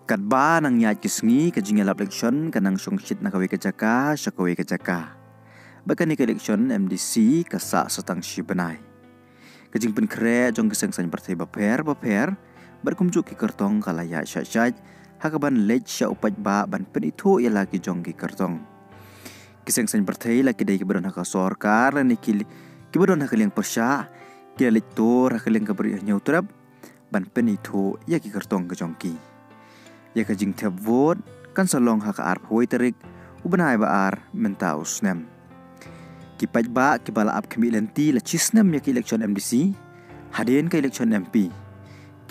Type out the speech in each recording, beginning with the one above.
Kat ba nang nyat kisngi kajing elap election kanang syongshit na kawe kajaka syakawe kajaka. Bakan ni election MDC kasak setang shibanai. Kajing penkre jong keseng san bertai baper berkumjuk ki kertong kalaya syat hakaban lej sya upat ba ban penito ya lagi jong ki kertong. Keseng san bertai lagi dai kibadon haka sorkar lan ikil kibadon haka liang persya kila lektor haka liang kabari nyautrap ban penito ya ki kertong ke jongki. Ya kajing tiap vote kan salong haka arp hoi terik ubanai ba ar mentaus nem. Kipat ba kibala ap kami lenti la cisnem ya ki election MDC hadin ke election MP.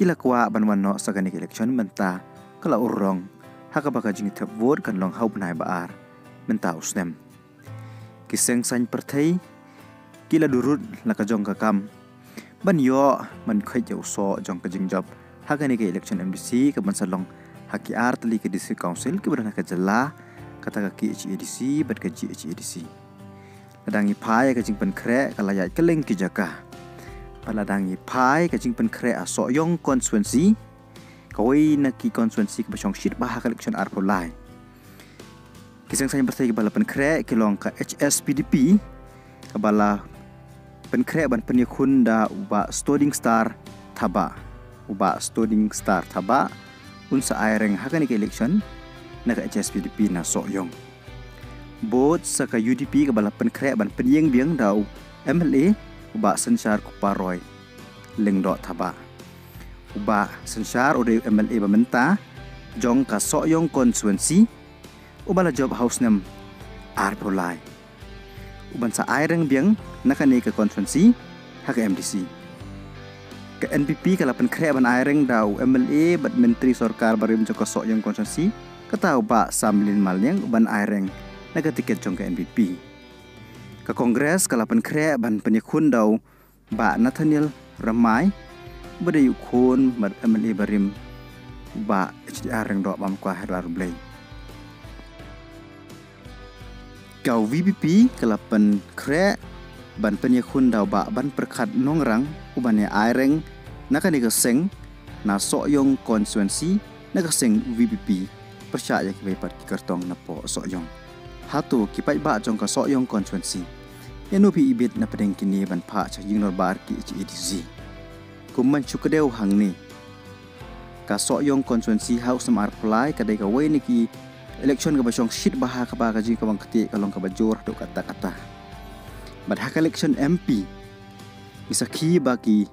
Kila kwa ban wano sagani ke election menta kala urong haka ba kajing tiap vote kan long hau banai ba ar mentaus nem. Kiseng san pertai kila durut la kajong kakam ban yo man khaj jau so jong kajing job haka ni ke election MDC ke ban salong haki artli ke district council ke berana ke jela kata ke HEDC bat ke HEDC ladangi pai ke jing pen kre kalaya keleng ki jaka paladangi pai ke jing pen kre aso yong constituency kawai na ki constituency ke basong shit bah election arpolai kisang sanya bertai ke bala pen kre ke long ke HSPDP ke bala pen kre ban penyekun da uba Stoding Star Taba unsa aireng hakani ke election na ka HSPDP na soyong. Bot sa ka UDP ka bala penkre ban penyeng biang daw MLA uba Sensar Kuparoy lengdo Taba. Uba Sensar ode MLA bamenta jong ka soyong constituency ubala job house nem arpolai. Uban sa aireng biang nakani ka constituency haka MDC. Ke NPP kala penkre ban aireng daw MLA bat menteri sorkar barim joko sok yang konsensi ketau ba samlin malyang ban aireng naga tiket jong ke NPP. Ke kongres kala penkre ban penyekun daw ba Nathaniel Ramai bade yukun bat MLA barim ba HDR reng do bam kwa herar blay. Kau VPP kala penkre ban penyekun daw ba ban perkat nongrang ubane aireng nakani keseng na soyong konstituensi na keseng VPP percaya ki bepat ki kertong na po soyong hatu kipai ba jong ka soyong konstituensi yanupi ibit na pedeng kini ban pa cha yingnor bar ki HEDC kumman chukadeu hangni ka soyong konstituensi house nam arpolai kadai ka wei niki election ka basong shit baha ka ba ka ji ka bang keti kalong ka bajor do kata bad hak election MP isaki bagi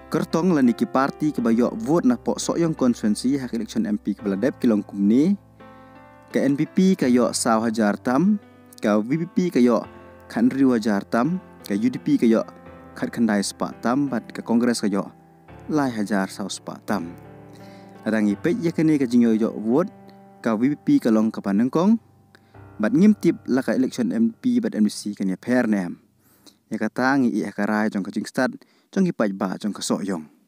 kertong la niki parti ke bayo vote na po soyong konstituensi hak election MP ke baladep kilong kumni ke NPP kayo 1,000 tam ke VPP kayo kan 2,000 tam ke UDP kayo khat khandai spa tam bat ke kongres kayo lai 1,000 spa tam adangi pe ya kene ke jingyo yo vote ke VPP kalong ke panengkong bat ngimtip la ka election MP bat MDC kan ya per nem ya kata ngi i akarai jong ka jing start jong ki paj ba jong ka soyong.